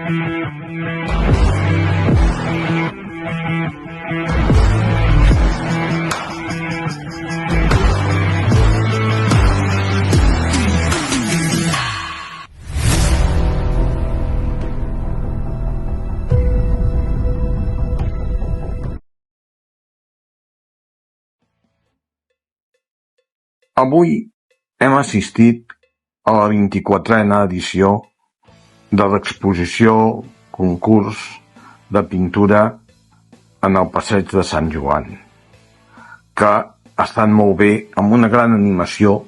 Avui hem assistit a la 24a edició de l'exposició concurs de pintura en el Passeig de Sant Joan, que ha estat molt bé, amb una gran animació,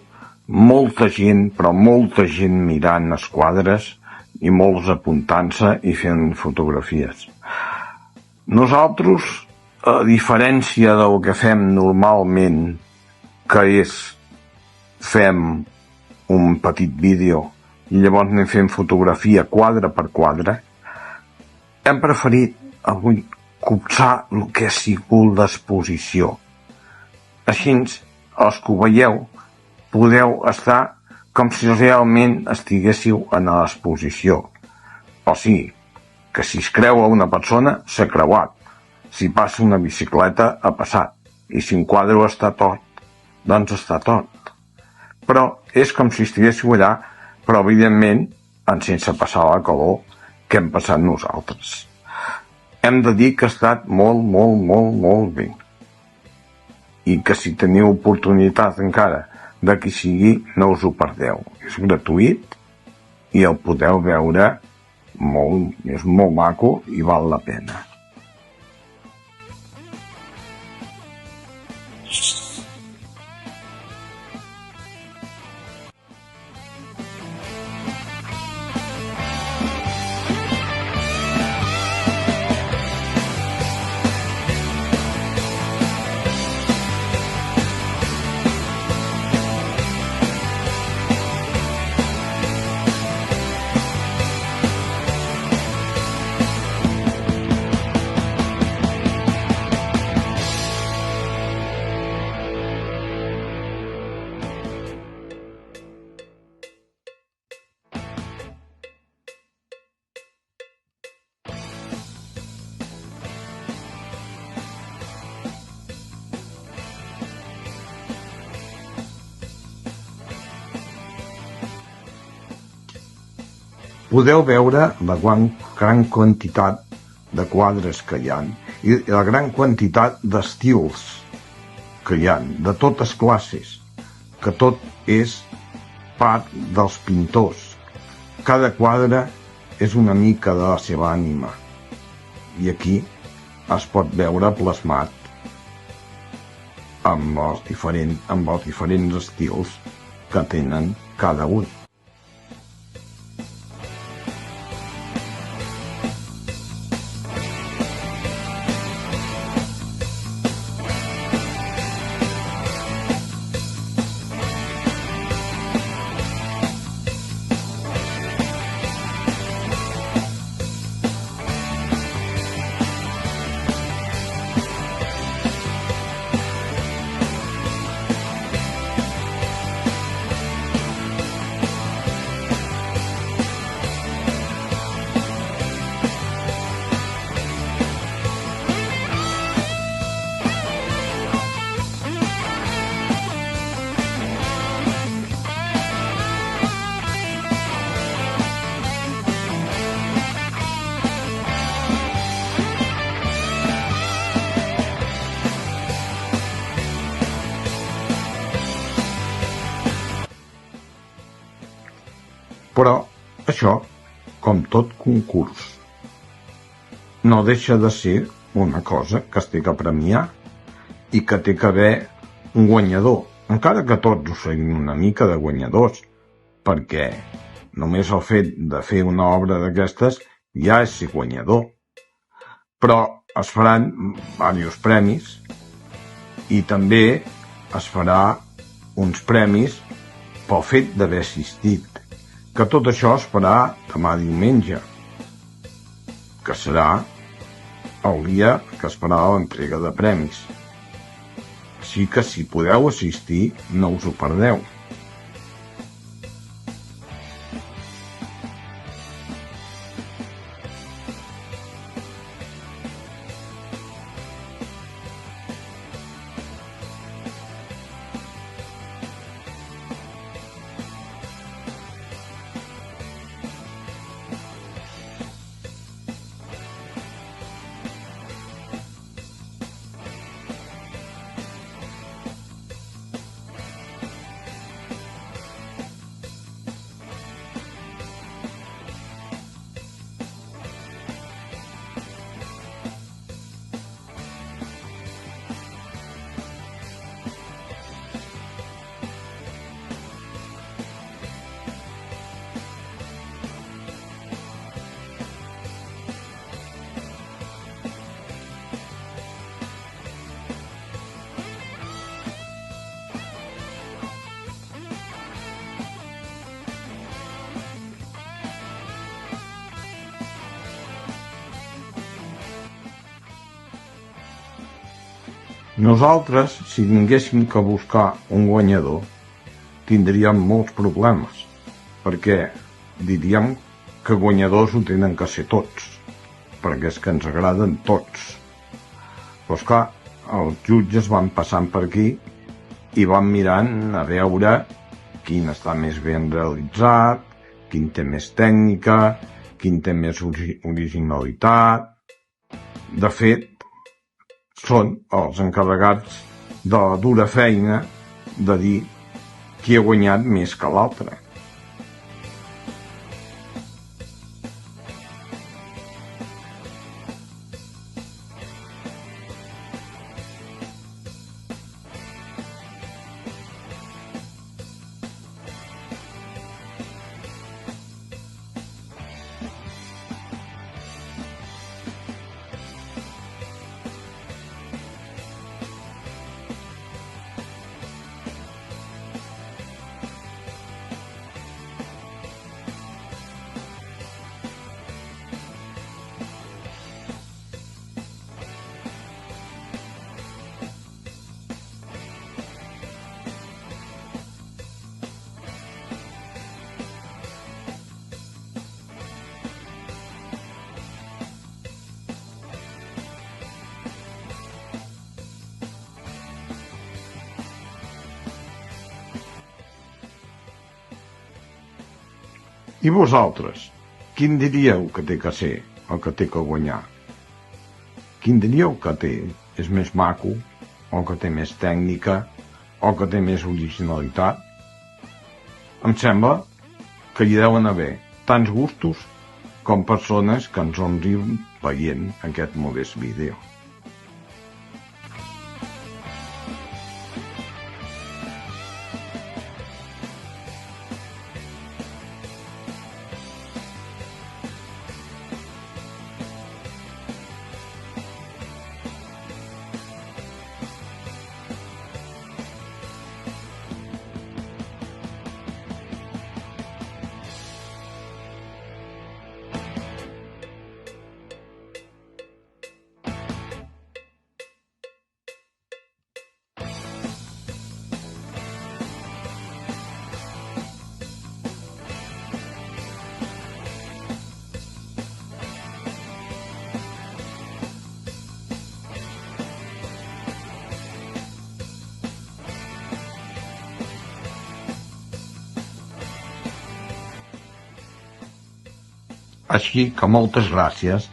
molta gent, però molta gent mirant els quadres i molts apuntant-se i fent fotografies. Nosaltres, a diferència del que fem normalment, que és fem un petit vídeo i llavors anem fent fotografia quadre per quadre, hem preferit avui copsar el que ha sigut l'exposició. Així, els que ho veieu, podeu estar com si realment estiguéssiu en l'exposició. O sigui, que si es creua una persona, s'ha creuat. Si passa una bicicleta, ha passat. I si un quadre està tot, doncs està tot. Però és com si estiguéssiu allà, però evidentment sense passar la calor que hem passat nosaltres. Hem de dir que ha estat molt bé. I que si teniu oportunitat encara de que sigui, no us ho perdeu. És gratuït i el podeu veure molt, és molt maco i val la pena. Podeu veure la gran quantitat de quadres que hi ha i la gran quantitat d'estils que hi ha, de totes classes, que tot és part dels pintors. Cada quadre és una mica de la seva ànima i aquí es pot veure plasmat amb els diferents estils que tenen cada un. Però això, com tot concurs, no deixa de ser una cosa que es té que premiar i que té que haver un guanyador, encara que tots ho seguim una mica de guanyadors, perquè només el fet de fer una obra d'aquestes ja és ser guanyador. Però es faran diversos premis i també es farà uns premis pel fet d'haver assistit, que tot això es farà demà diumenge, que serà el dia que es farà l'entrega de premis. Així que si podeu assistir, no us ho perdeu. Nosaltres, si tinguéssim que buscar un guanyador, tindríem molts problemes, perquè diríem que guanyadors ho tenen que ser tots, perquè és que ens agraden tots. Però esclar, els jutges van passant per aquí i van mirant a veure quin està més ben realitzat, quin té més tècnica, quin té més originalitat. De fet, són els encarregats de la dura feina de dir qui ha guanyat més que l'altre. I vosaltres, quin diríeu que té que ser el que té que guanyar? Quin diríeu que és més maco, o que té més tècnica, o que té més originalitat? Em sembla que hi deuen haver tants gustos com persones que ens omplim veient aquest modest vídeo. Així que moltes gràcies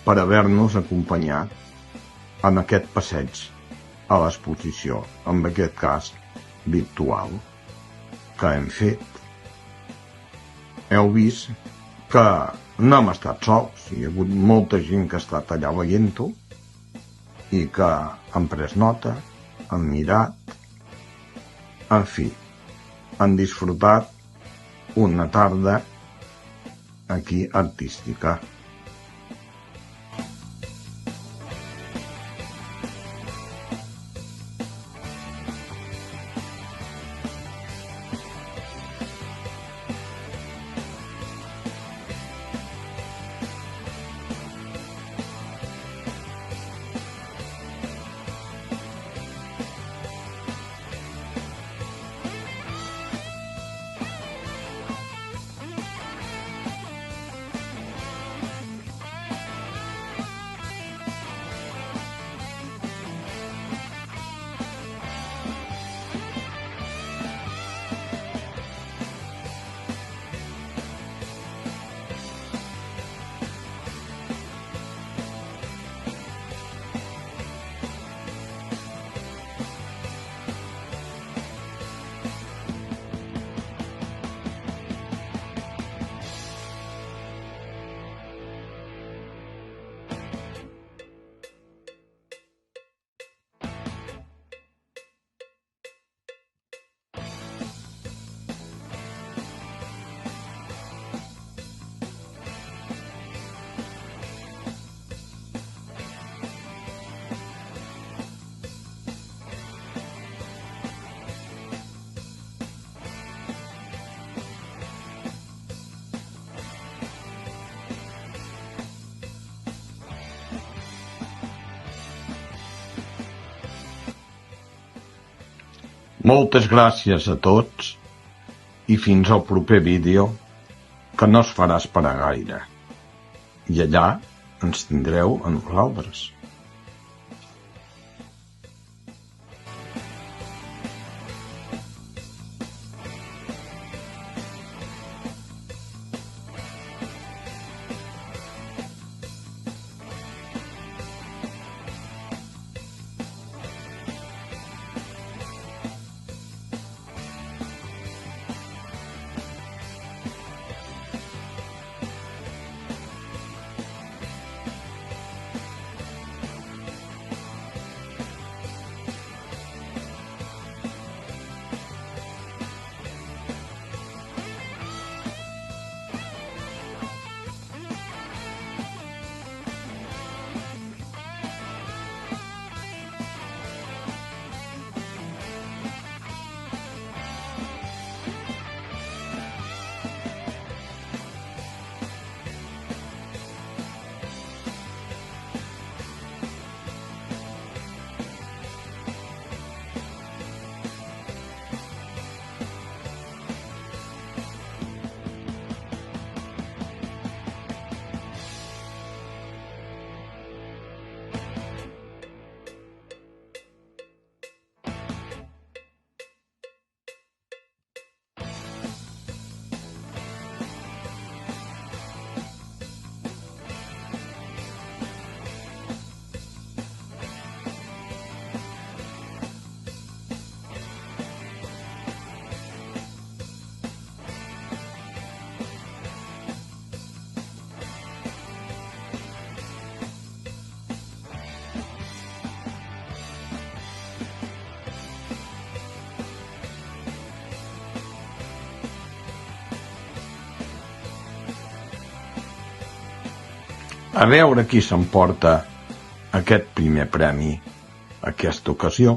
per haver-nos acompanyat en aquest passeig a l'exposició, en aquest cas virtual, que hem fet. Heu vist que no hem estat sols, hi ha hagut molta gent que ha estat allà veient-ho i que han pres nota, han mirat, en fi, han disfrutat una tarda aquí artística. Moltes gràcies a tots i fins al proper vídeo, que no es farà esperar gaire. I allà ens tindreu a nosaltres. A veure qui s'emporta aquest primer premi aquesta ocasió.